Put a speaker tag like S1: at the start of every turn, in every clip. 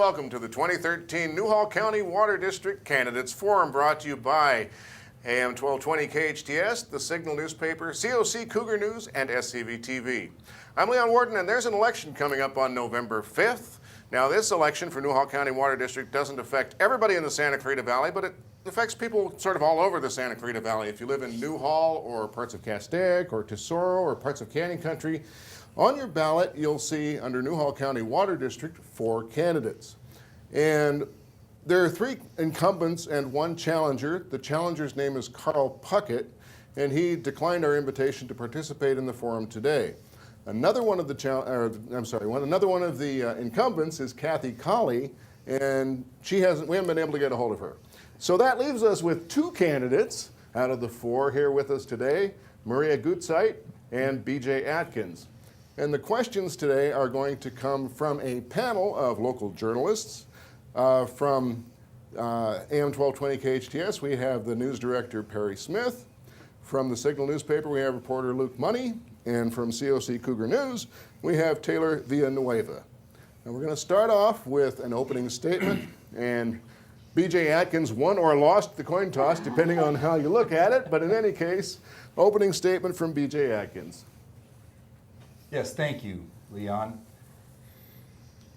S1: welcome to the 2013 Newhall County Water District Candidates Forum, brought to you by AM-1220 KHTS, the Signal newspaper, COC Cougar News, and SCVTV. I'm Leon Warden, and there's an election coming up on November 5th. Now, this election for Newhall County Water District doesn't affect everybody in the Santa Clarita Valley, but it affects people sort of all over the Santa Clarita Valley. If you live in Newhall or parts of Castaic or Tesoro or parts of Canyon Country, on your ballot you'll see under Newhall County Water District 4 candidates. And there are 3 incumbents and 1 challenger. The challenger's name is Carl Puckett, and he declined our invitation to participate in the forum today. Another one of the incumbents is Kathy Colley, and we haven't been able to get a hold of her. So that leaves us with 2 candidates out of the 4 here with us today, Maria Gutzeit and BJ Atkins. And the questions today are going to come from a panel of local journalists. From AM-1220 KHTS, we have the news director, Perry Smith. From the Signal newspaper, we have reporter Luke Money. And from COC Cougar News, we have Taylor Villanueva. And we're going to start off with an opening statement. And BJ Atkins won or lost the coin toss, depending on how you look at it. But in any case, opening statement from BJ Atkins.
S2: Yes, thank you, Leon.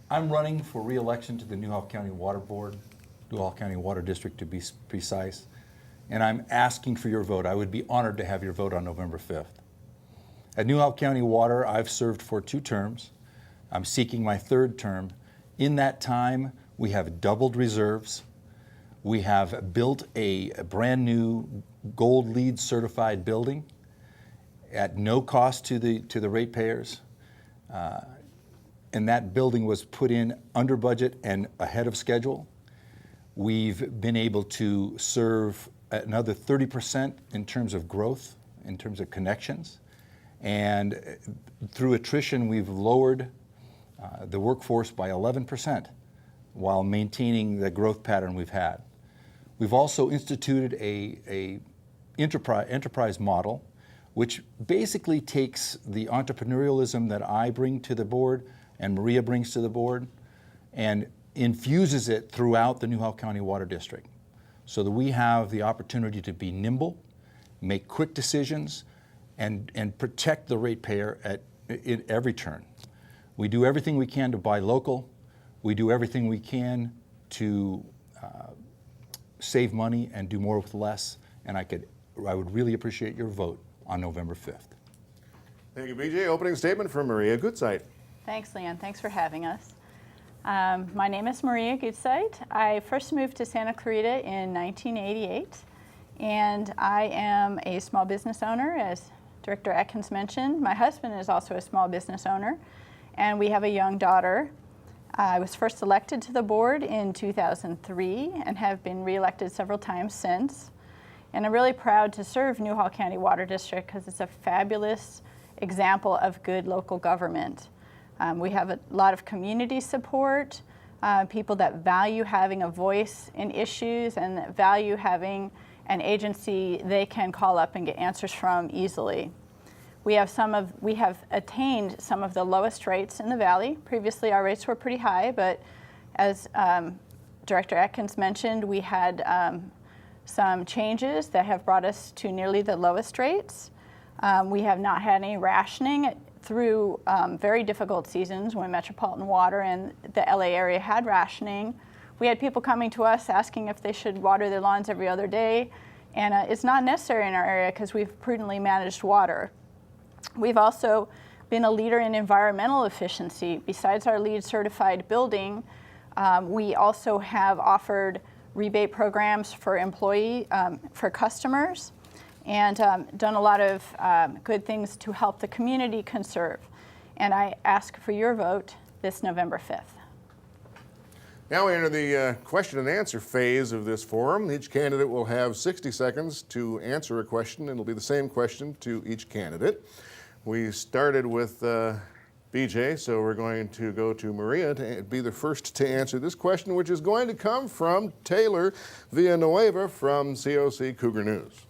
S2: I'm running for re-election to the Newhall County Water Board, Newhall County Water District to be precise, and I'm asking for your vote. I would be honored to have your vote on November 5th. At Newhall County Water, I've served for 2 terms. I'm seeking my 3rd term. In that time, we have doubled reserves. We have built a brand new gold LEED certified building at no cost to the ratepayers. And that building was put in under budget and ahead of schedule. We've been able to serve another 30% in terms of growth, in terms of connections. And through attrition, we've lowered the workforce by 11% while maintaining the growth pattern we've had. We've also instituted a enterprise model, which basically takes the entrepreneurialism that I bring to the board and Maria brings to the board and infuses it throughout the Newhall County Water District so that we have the opportunity to be nimble, make quick decisions, and protect the ratepayer at every turn. We do everything we can to buy local. We do everything we can to save money and do more with less, and I would really appreciate your vote on November 5th.
S1: Thank you, BJ. Opening statement from Maria Gutzeit.
S3: Thanks, Leon. Thanks for having us. My name is Maria Gutzeit. I first moved to Santa Clarita in 1988, and I am a small business owner, as Director Atkins mentioned. My husband is also a small business owner, and we have a young daughter. I was first elected to the board in 2003 and have been reelected several times since. And I'm really proud to serve Newhall County Water District because it's a fabulous example of good local government. We have a lot of community support, people that value having a voice in issues and that value having an agency they can call up and get answers from easily. We have attained some of the lowest rates in the valley. Previously our rates were pretty high, but as Director Atkins mentioned, we had some changes that have brought us to nearly the lowest rates. We have not had any rationing through very difficult seasons when Metropolitan Water and the LA area had rationing. We had people coming to us asking if they should water their lawns every other day, and it's not necessary in our area because we've prudently managed water. We've also been a leader in environmental efficiency. Besides our LEED certified building, we also have offered rebate programs for for customers, and done a lot of good things to help the community conserve. And I ask for your vote this November 5th.
S1: Now we enter the question and answer phase of this forum. Each candidate will have 60 seconds to answer a question, and it'll be the same question to each candidate. We started with BJ, so we're going to go to Maria to be the first to answer this question, which is going to come from Taylor Villanueva from COC Cougar News.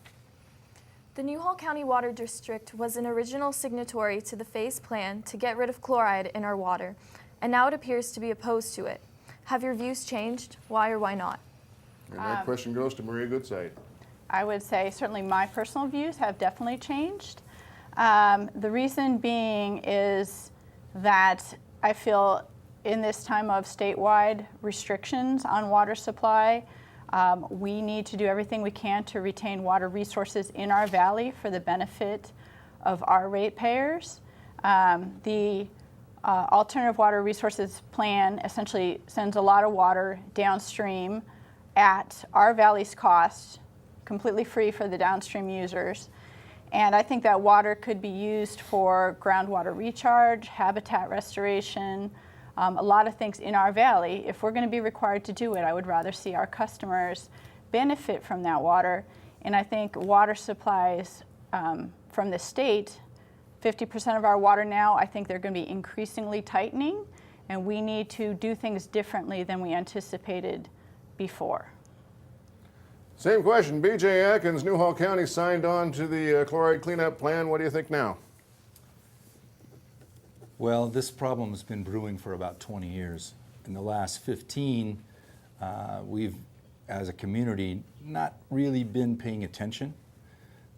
S4: The Newhall County Water District was an original signatory to the phase plan to get rid of chloride in our water, and now it appears to be opposed to it. Have your views changed? Why or why not?
S1: And that question goes to Maria Gutzeit.
S3: I would say certainly my personal views have definitely changed. The reason being is that I feel in this time of statewide restrictions on water supply, we need to do everything we can to retain water resources in our valley for the benefit of our ratepayers. The Alternative Water Resources Plan essentially sends a lot of water downstream at our valley's cost, completely free for the downstream users. And I think that water could be used for groundwater recharge, habitat restoration, a lot of things in our valley. If we're going to be required to do it, I would rather see our customers benefit from that water. And I think water supplies from the state, 50% of our water now, I think they're going to be increasingly tightening, and we need to do things differently than we anticipated before.
S1: Same question. BJ Atkins, Newhall County signed on to the chloride cleanup plan. What do you think now?
S2: Well, this problem has been brewing for about 20 years. In the last 15, we've, as a community, not really been paying attention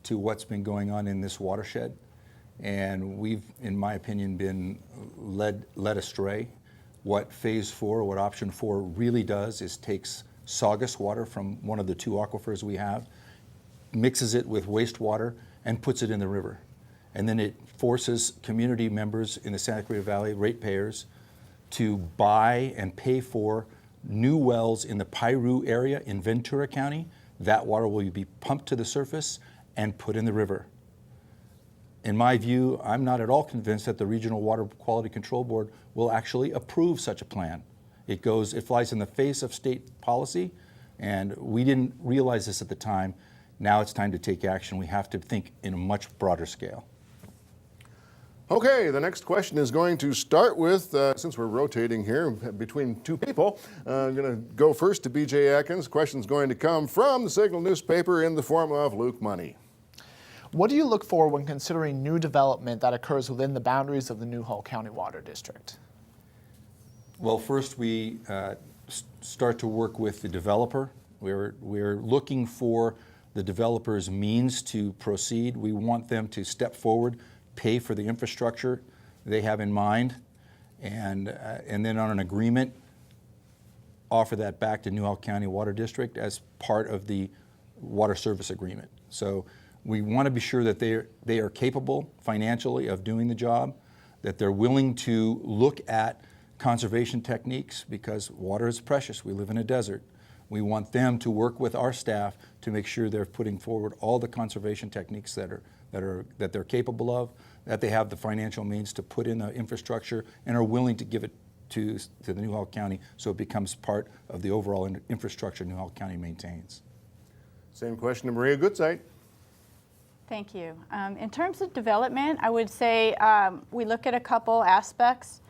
S2: to what's been going on in this watershed. And we've, in my opinion, been led astray. What Phase 4, what Option 4 really does is takes sawgus water from one of the two aquifers we have, mixes it with wastewater, and puts it in the river. And then it forces community members in the Santa Clarita Valley, ratepayers, to buy and pay for new wells in the Piru area in Ventura County. That water will be pumped to the surface and put in the river. In my view, I'm not at all convinced that the Regional Water Quality Control Board will actually approve such a plan. It flies in the face of state policy, and we didn't realize this at the time. Now it's time to take action. We have to think in a much broader scale.
S1: Okay, the next question is going to start with, since we're rotating here between two people, I'm going to go first to BJ Atkins. Question's going to come from the Signal newspaper in the form of Luke Money.
S5: What do you look for when considering new development that occurs within the boundaries of the Newhall County Water District?
S2: Well, first we start to work with the developer. We're looking for the developer's means to proceed. We want them to step forward, pay for the infrastructure they have in mind, and then on an agreement, offer that back to Newhall County Water District as part of the water service agreement. So we want to be sure that they are capable financially of doing the job, that they're willing to look at conservation techniques, because water is precious. We live in a desert. We want them to work with our staff to make sure they're putting forward all the conservation techniques that they're capable of, that they have the financial means to put in the infrastructure and are willing to give it to the Newhall County so it becomes part of the overall infrastructure Newhall County maintains.
S1: Same question to Maria Gutzeit.
S3: Thank you. In terms of development, I would say we look at a couple aspects.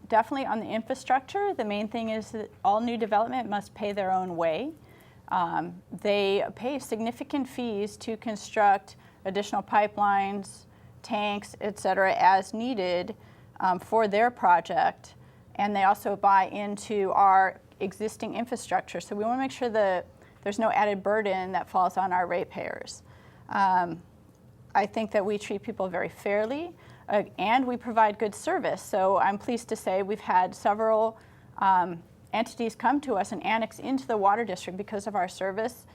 S3: Definitely on the infrastructure, the main thing is that all new development must pay their own way. They pay significant fees to construct additional pipelines, tanks, et cetera, as needed for their project. And they also buy into our existing infrastructure. So we want to make sure that there's no added burden that falls on our ratepayers. I think that we treat people very fairly. And we provide good service. So I'm pleased to say we've had several entities come to us and annex into the water district because of our service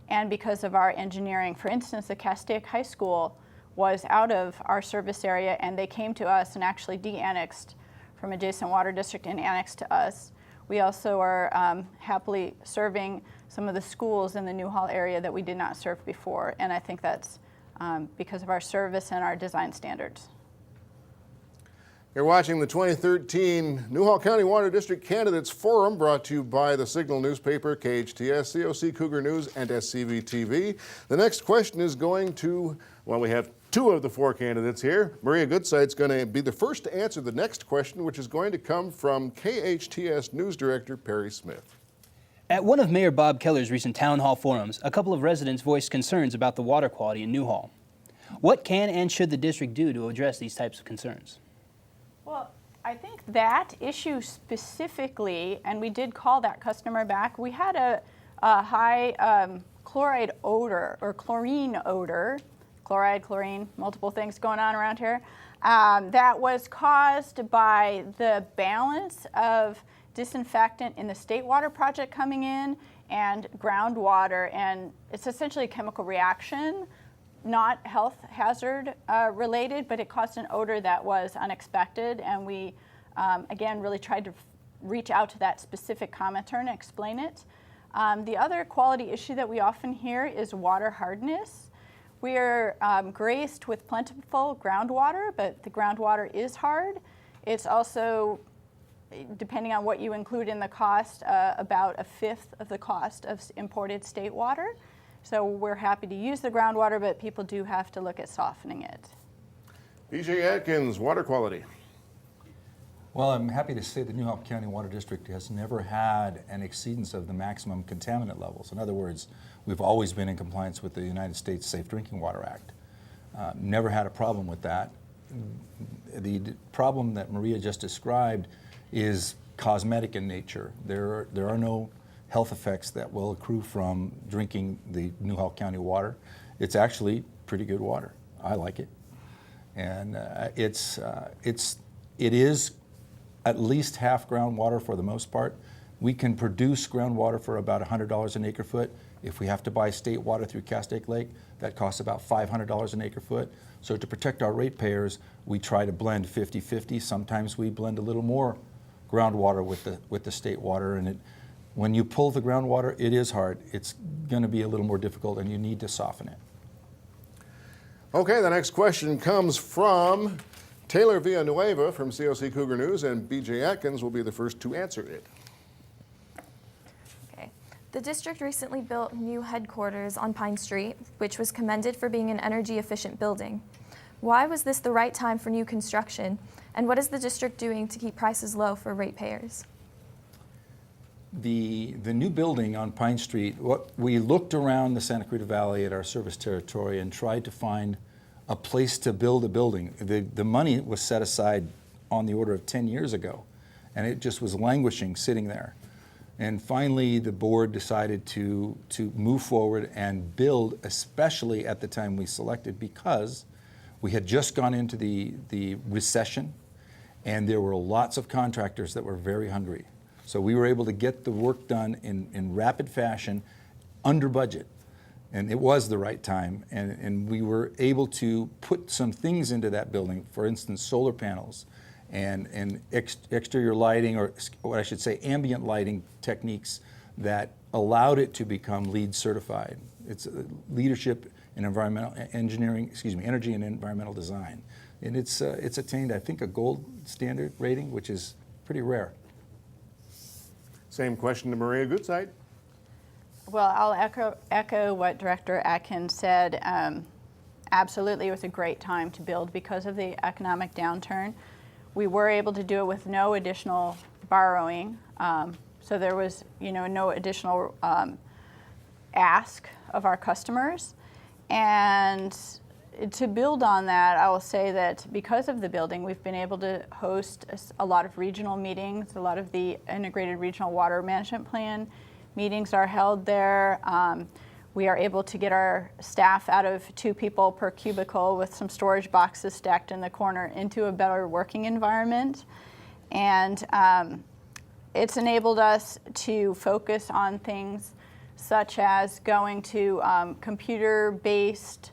S3: and because of our engineering. For instance, the Castaic High School was out of our service area, and they came to us and actually de-annexed from adjacent water district and annexed to us. We also are happily serving some of the schools in the Newhall area that we did not serve before, and I think that's because of our service and our design standards.
S1: You're watching the 2013 Newhall County Water District Candidates Forum, brought to you by the Signal newspaper, KHTS, COC Cougar News, and SCVTV. The next question is going to, well, we have two of the four candidates here. Maria Gutzeit's going to be the first to answer the next question, which is going to come from KHTS News Director Perry Smith.
S6: At one of Mayor Bob Keller's recent town hall forums, a couple of residents voiced concerns about the water quality in Newhall. What can and should the district do to address these types of concerns?
S3: Well, I think that issue specifically, and we did call that customer back, we had a high chloride odor or chlorine odor, chloride, chlorine, multiple things going on around here, that was caused by the balance of disinfectant in the State Water Project coming in and groundwater, and it's essentially a chemical reaction, not health hazard related, but it caused an odor that was unexpected, and we, again, really tried to reach out to that specific commenter and explain it. The other quality issue that we often hear is water hardness. We are graced with plentiful groundwater, but the groundwater is hard. It's also, depending on what you include in the cost, about a fifth of the cost of imported state water. So we're happy to use the groundwater, but people do have to look at softening it.
S1: BJ Atkins, water quality.
S2: Well, I'm happy to say the Newhall County Water District has never had an exceedance of the maximum contaminant levels. In other words, we've always been in compliance with the United States Safe Drinking Water Act. Never had a problem with that. The problem that Maria just described is cosmetic in nature. There are no health effects that will accrue from drinking the Newhall County water. It's actually pretty good water. I like it. And it is at least half groundwater for the most part. We can produce groundwater for about $100 an acre foot. If we have to buy state water through Castaic Lake, that costs about $500 an acre foot. So to protect our ratepayers, we try to blend 50-50. Sometimes we blend a little more groundwater with the state water, and when you pull the groundwater, it is hard. It's going to be a little more difficult, and you need to soften it.
S1: Okay, the next question comes from Taylor Villanueva from COC Cougar News, and BJ Atkins will be the first to answer it.
S4: Okay. The district recently built new headquarters on Pine Street, which was commended for being an energy-efficient building. Why was this the right time for new construction, and what is the district doing to keep prices low for ratepayers?
S2: The new building on Pine Street, we looked around the Santa Cruz Valley at our service territory and tried to find a place to build a building. The money was set aside on the order of 10 years ago, and it just was languishing, sitting there. And finally, the board decided to move forward and build, especially at the time we selected, because we had just gone into the recession, and there were lots of contractors that were very hungry. So we were able to get the work done in rapid fashion, under budget. And it was the right time. And we were able to put some things into that building, for instance, solar panels and exterior lighting, or what I should say, ambient lighting techniques that allowed it to become LEED certified. It's leadership in environmental engineering, energy and environmental design. And it's attained, I think, a gold standard rating, which is pretty rare.
S1: Same question to Maria Gutzeit.
S3: Well, I'll echo what Director Atkins said. Absolutely, it was a great time to build because of the economic downturn. We were able to do it with no additional borrowing, so there was, no additional ask of our customers. And to build on that, I will say that because of the building, we've been able to host a lot of regional meetings. A lot of the Integrated Regional Water Management Plan meetings are held there. We are able to get our staff out of 2 people per cubicle with some storage boxes stacked in the corner into a better working environment. And it's enabled us to focus on things such as going to computer-based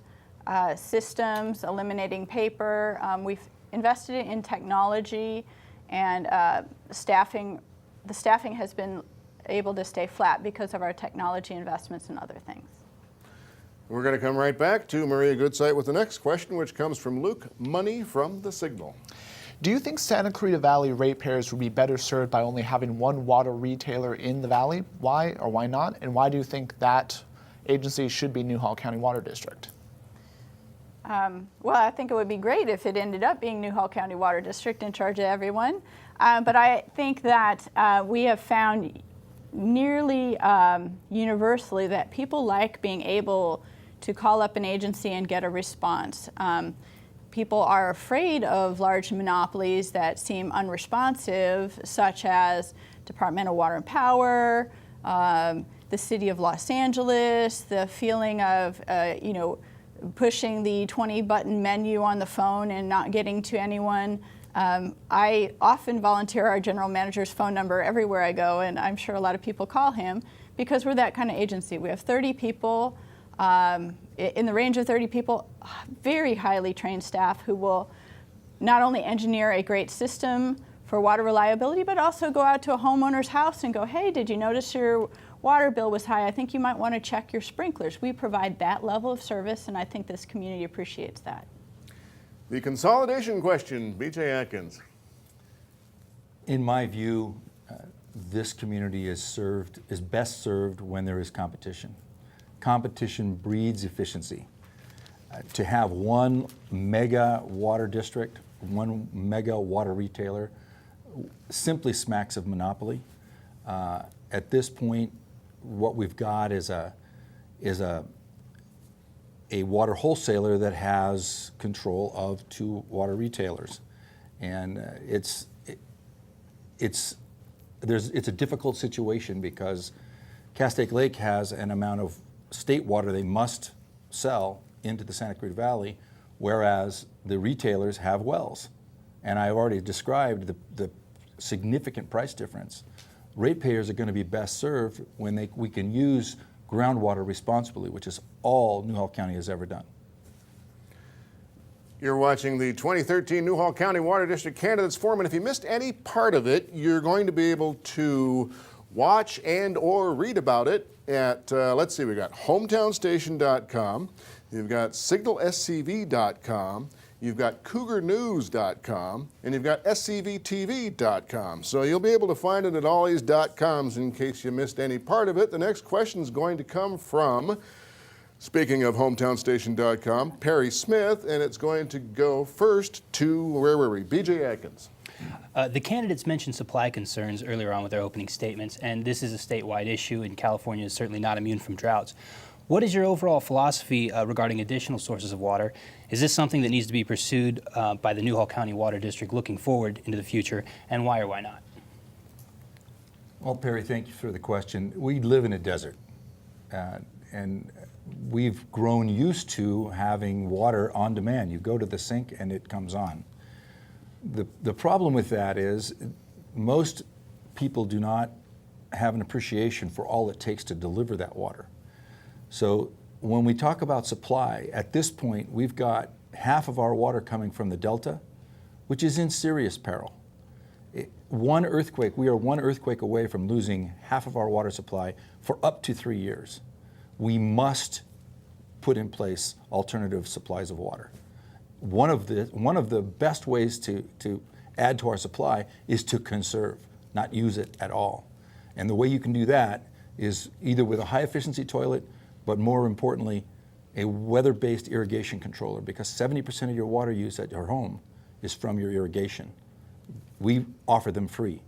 S3: systems, eliminating paper. We've invested in technology, and the staffing has been able to stay flat because of our technology investments and other things.
S1: We're going to come right back to Maria Gutzeit with the next question, which comes from Luke Money from the Signal.
S5: Do you think Santa Cruz Valley ratepayers would be better served by only having one water retailer in the valley? Why or why not? And why do you think that agency should be Newhall County Water District?
S3: Well, I think it would be great if it ended up being Newhall County Water District in charge of everyone. But I think that we have found nearly universally that people like being able to call up an agency and get a response. people are afraid of large monopolies that seem unresponsive, such as Department of Water and Power, the City of Los Angeles, the feeling of, pushing the 20-button menu on the phone and not getting to anyone. I often volunteer our general manager's phone number everywhere I go, and I'm sure a lot of people call him because we're that kind of agency. We have 30 people, in the range of 30 people, very highly trained staff who will not only engineer a great system for water reliability, but also go out to a homeowner's house and go, hey, did you notice your water bill was high? I think you might want to check your sprinklers. We provide that level of service, and I think this community appreciates that.
S1: The consolidation question, B.J. Atkins.
S2: In my view, this community is best served when there is competition. Competition breeds efficiency. To have one mega water district, one mega water retailer, simply smacks of monopoly. At this point, what we've got is a water wholesaler that has control of 2 water retailers, and it's a difficult situation because Castaic Lake has an amount of state water they must sell into the Santa Cruz Valley, whereas the retailers have wells, and I've already described the significant price difference. Ratepayers are going to be best served when we can use groundwater responsibly, which is all Newhall County has ever done.
S1: You're watching the 2013 Newhall County Water District Candidates Forum, and if you missed any part of it, you're going to be able to watch and or read about it at, let's see, we've got hometownstation.com, you've got signalscv.com, you've got cougarnews.com, and you've got SCVTV.com. So you'll be able to find it at all these .coms in case you missed any part of it. The next question is going to come from, speaking of hometownstation.com, Perry Smith, and it's going to go first to, where were we, B.J. Atkins.
S6: The candidates mentioned supply concerns earlier on with their opening statements, and this is a statewide issue, and California is certainly not immune from droughts. What is your overall philosophy regarding additional sources of water? Is this something that needs to be pursued by the Newhall County Water District looking forward into the future, and why or why not?
S2: Well, Perry, thank you for the question. We live in a desert, and we've grown used to having water on demand. You go to the sink and it comes on. The problem with that is most people do not have an appreciation for all it takes to deliver that water. So when we talk about supply, at this point, we've got half of our water coming from the Delta, which is in serious peril. One earthquake, we are one earthquake away from losing half of our water supply for up to 3 years. We must put in place alternative supplies of water. One of the best ways to add to our supply is to conserve, not use it at all. And the way you can do that is either with a high efficiency toilet, but more importantly, a weather-based irrigation controller, because 70% of your water use at your home is from your irrigation. We offer them free.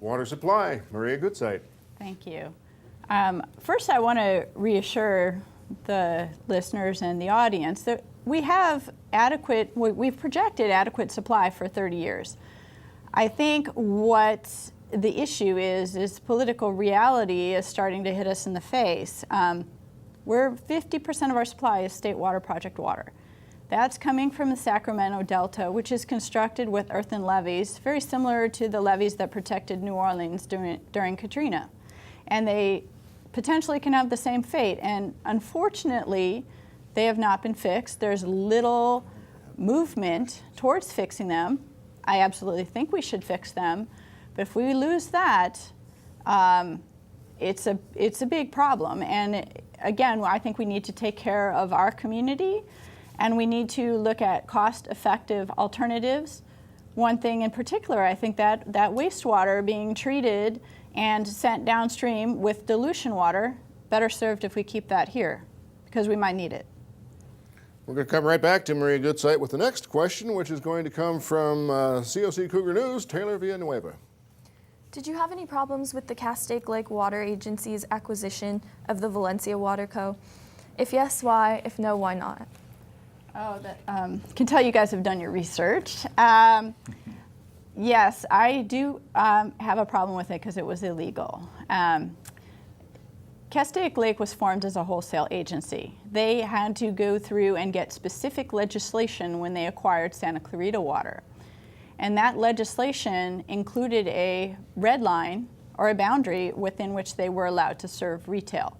S1: Water supply, Maria Gutzeit.
S3: Thank you. First, I want to reassure the listeners and the audience that we've projected adequate supply for 30 years. I think what the issue is political reality is starting to hit us in the face. We're 50% of our supply is state water project water. That's coming from the Sacramento Delta, which is constructed with earthen levees, very similar to the levees that protected New Orleans during Katrina. And they potentially can have the same fate. And unfortunately, they have not been fixed. There's little movement towards fixing them. I absolutely think we should fix them. But if we lose that, it's a big problem. And again, I think we need to take care of our community, and we need to look at cost-effective alternatives. One thing in particular, I think that wastewater being treated and sent downstream with dilution water, better served if we keep that here, because we might need it.
S1: We're going to come right back to Maria Gutzeit with the next question, which is going to come from COC Cougar News, Taylor Villanueva.
S4: Did you have any problems with the Castaic Lake Water Agency's acquisition of the Valencia Water Co? If yes, why? If no, why not?
S3: Oh, that can tell you guys have done your research. Yes, I do have a problem with it because it was illegal. Castaic Lake was formed as a wholesale agency. They had to go through and get specific legislation when they acquired Santa Clarita Water. And that legislation included a red line or a boundary within which they were allowed to serve retail.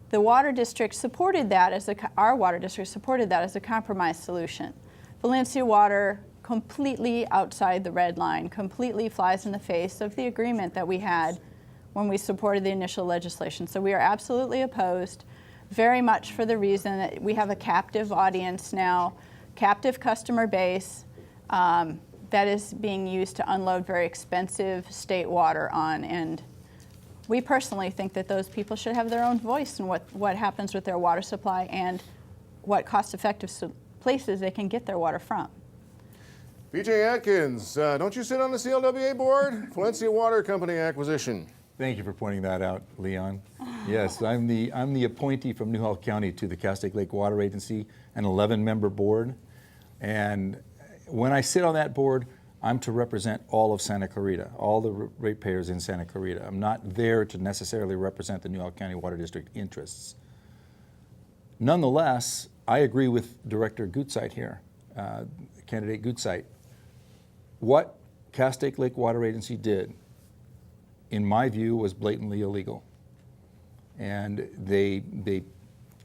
S3: The water district supported that our water district supported that as a compromise solution. Valencia Water, completely outside the red line, completely flies in the face of the agreement that we had when we supported the initial legislation. So we are absolutely opposed, very much for the reason that we have a captive audience now, captive customer base that is being used to unload very expensive state water on. And we personally think that those people should have their own voice in what happens with their water supply and what cost-effective places they can get their water from.
S1: BJ Atkins, don't you sit on the CLWA board? Valencia Water Company acquisition.
S2: Thank you for pointing that out, Leon. Yes, I'm the appointee from Newhall County to the Castaic Lake Water Agency, an 11-member board. And when I sit on that board, I'm to represent all of Santa Clarita, all the ratepayers in Santa Clarita. I'm not there to necessarily represent the Newhall County Water District interests. Nonetheless, I agree with Director Gutzeit here, candidate Gutzeit. What Castaic Lake Water Agency did, in my view, was blatantly illegal. And they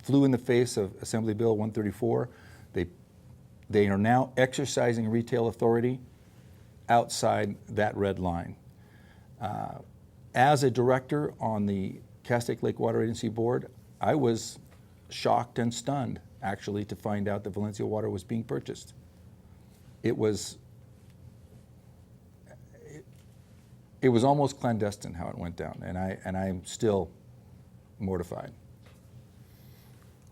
S2: flew in the face of Assembly Bill 134. They are now exercising retail authority outside that red line. As a director on the Castaic Lake Water Agency board, I was shocked and stunned, actually, to find out that Valencia Water was being purchased. It was almost clandestine how it went down, and I'm still mortified.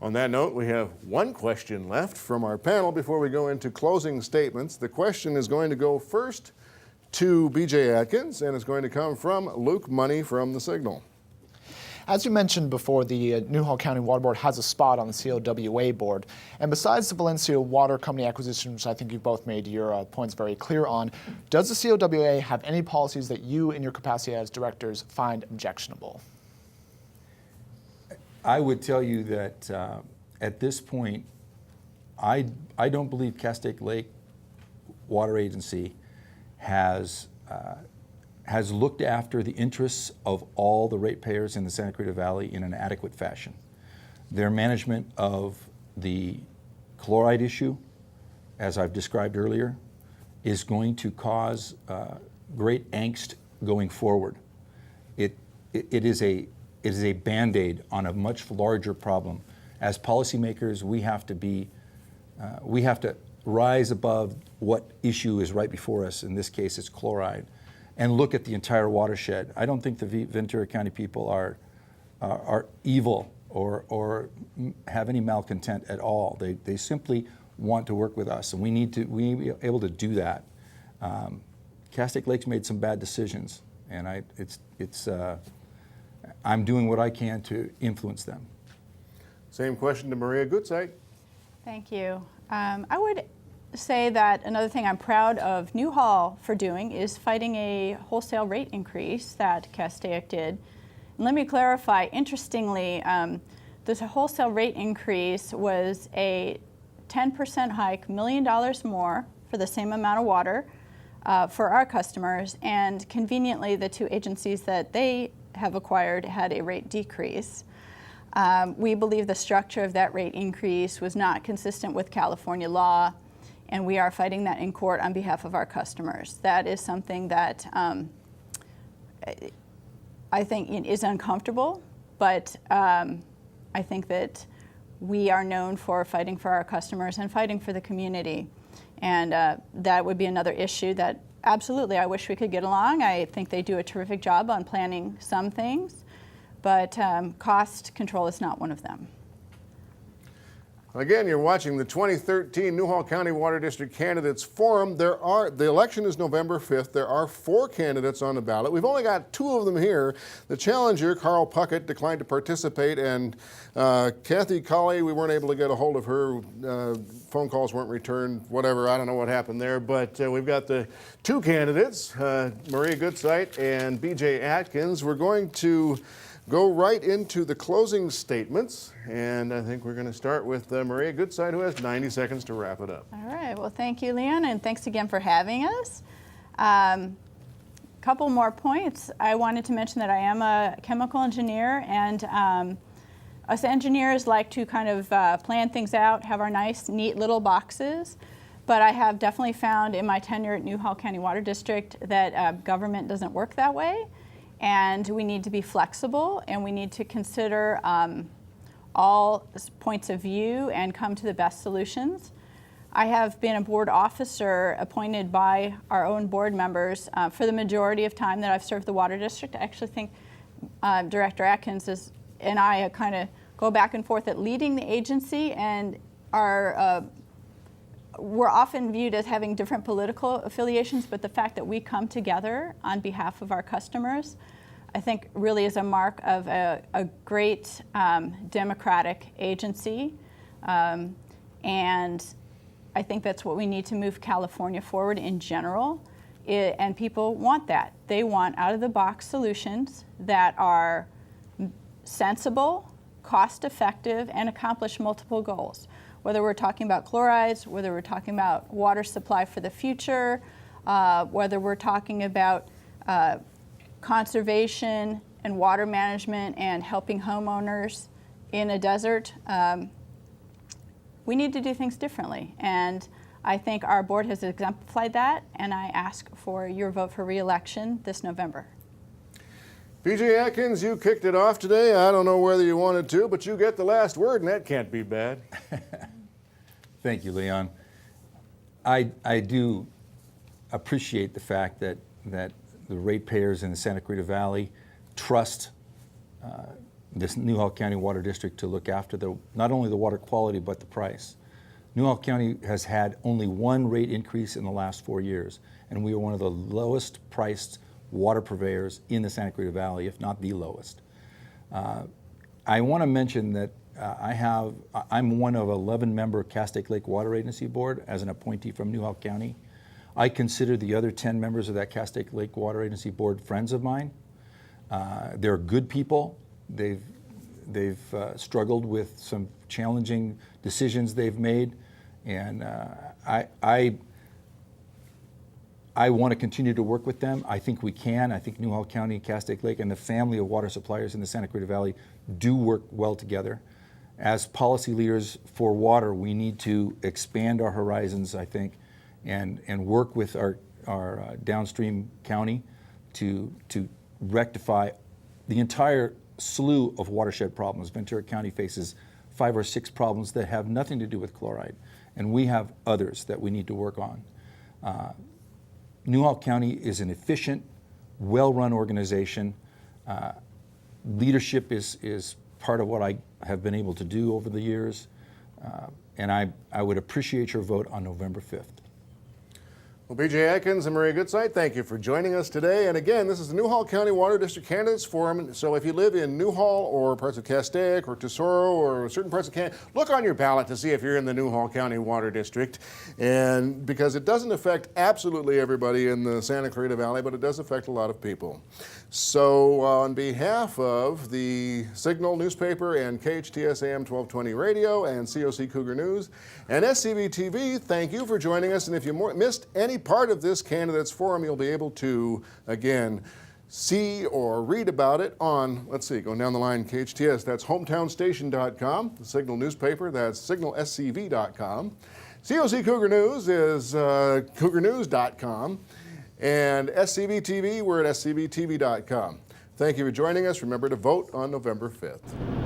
S1: On that note, we have one question left from our panel before we go into closing statements. The question is going to go first to BJ Atkins, and it's going to come from Luke Money from the Signal.
S5: As you mentioned before, the Newhall County Water Board has a spot on the COWA board. And besides the Valencia Water Company acquisition, which I think you've both made your points very clear on, does the COWA have any policies that you, in your capacity as directors, find objectionable?
S2: I would tell you that at this point, I don't believe Castaic Lake Water Agency has looked after the interests of all the ratepayers in the Santa Clarita Valley in an adequate fashion. Their management of the chloride issue, as I've described earlier, is going to cause great angst going forward. It is a Band-Aid on a much larger problem. As policymakers, we have to rise above what issue is right before us. In this case, it's chloride, and look at the entire watershed. I don't think the Ventura County people are evil or have any malcontent at all. They simply want to work with us, and we need to be able to do that. Castaic Lake's made some bad decisions, and I'm doing what I can to influence them.
S1: Same question to Maria Gutzeit.
S3: Thank you. I would say that another thing I'm proud of Newhall for doing is fighting a wholesale rate increase that Castaic did. And let me clarify, interestingly, this wholesale rate increase was a 10% hike, $1 million more for the same amount of water for our customers, and conveniently the two agencies that they have acquired had a rate decrease. We believe the structure of that rate increase was not consistent with California law, and we are fighting that in court on behalf of our customers. That is something that I think is uncomfortable, but I think that we are known for fighting for our customers and fighting for the community. And that would be another issue that absolutely I wish we could get along. I think they do a terrific job on planning some things, but cost control is not one of them.
S1: Again, you're watching the 2013 Newhall County Water District Candidates Forum. The election is November 5th. There are 4 candidates on the ballot. We've only got 2 of them here. The challenger, Carl Puckett, declined to participate, and Kathy Colley, we weren't able to get a hold of her. Phone calls weren't returned, whatever. I don't know what happened there, but we've got the 2 candidates, Maria Gutzeit and BJ Atkins. We're going to go right into the closing statements, and I think we're going to start with Maria Gutzeit, who has 90 seconds to wrap it up.
S3: All right. Well, thank you, Leon, and thanks again for having us. Couple more points. I wanted to mention that I am a chemical engineer, and us engineers like to kind of plan things out, have our nice, neat little boxes. But I have definitely found in my tenure at Newhall County Water District that government doesn't work that way. And we need to be flexible, and we need to consider all points of view and come to the best solutions. I have been a board officer appointed by our own board members for the majority of time that I've served the water district. I actually think Director Atkins and I kind of go back and forth at leading the agency, and we're often viewed as having different political affiliations, but the fact that we come together on behalf of our customers, I think really is a mark of a great democratic agency. And I think that's what we need to move California forward in general. And people want that. They want out-of-the-box solutions that are sensible, cost-effective, and accomplish multiple goals. Whether we're talking about chlorides, whether we're talking about water supply for the future, whether we're talking about conservation and water management and helping homeowners in a desert, we need to do things differently. And I think our board has exemplified that, and I ask for your vote for re-election this November.
S1: BJ Atkins, you kicked it off today. I don't know whether you wanted to, but you get the last word, and that can't be bad.
S2: Thank you, Leon. I do appreciate the fact that the ratepayers in the Santa Clarita Valley trust this Newhall County Water District to look after not only the water quality, but the price. Newhall County has had only 1 rate increase in the last 4 years, and we are one of the lowest priced water purveyors in the Santa Clarita Valley, if not the lowest. I want to mention that I'm one of 11-member Castaic Lake Water Agency Board as an appointee from Newhall County. I consider the other 10 members of that Castaic Lake Water Agency Board friends of mine. They're good people. They've struggled with some challenging decisions they've made, and I want to continue to work with them. I think we can. I think Newhall County, Castaic Lake, and the family of water suppliers in the Santa Clarita Valley do work well together. As policy leaders for water, we need to expand our horizons, I think, and work with our downstream county to rectify the entire slew of watershed problems. Ventura County faces 5 or 6 problems that have nothing to do with chloride, and we have others that we need to work on. Newhall County is an efficient, well-run organization. Leadership is part of what I have been able to do over the years, and I would appreciate your vote on November 5th.
S1: Well, BJ Atkins and Maria Gutzeit, thank you for joining us today. And again, this is the Newhall County Water District Candidates Forum. So if you live in Newhall or parts of Castaic or Tesoro or certain parts of Canada, look on your ballot to see if you're in the Newhall County Water District. And because it doesn't affect absolutely everybody in the Santa Clarita Valley, but it does affect a lot of people. So on behalf of the Signal newspaper and KHTS AM-1220 radio and COC Cougar News and SCVTV, thank you for joining us. And if you missed any part of this Candidates Forum, you'll be able to, again, see or read about it on, let's see, going down the line, KHTS, that's hometownstation.com. The Signal newspaper, that's signalscv.com. COC Cougar News is cougarnews.com. And SCVTV, we're at scvtv.com. Thank you for joining us. Remember to vote on November 5th.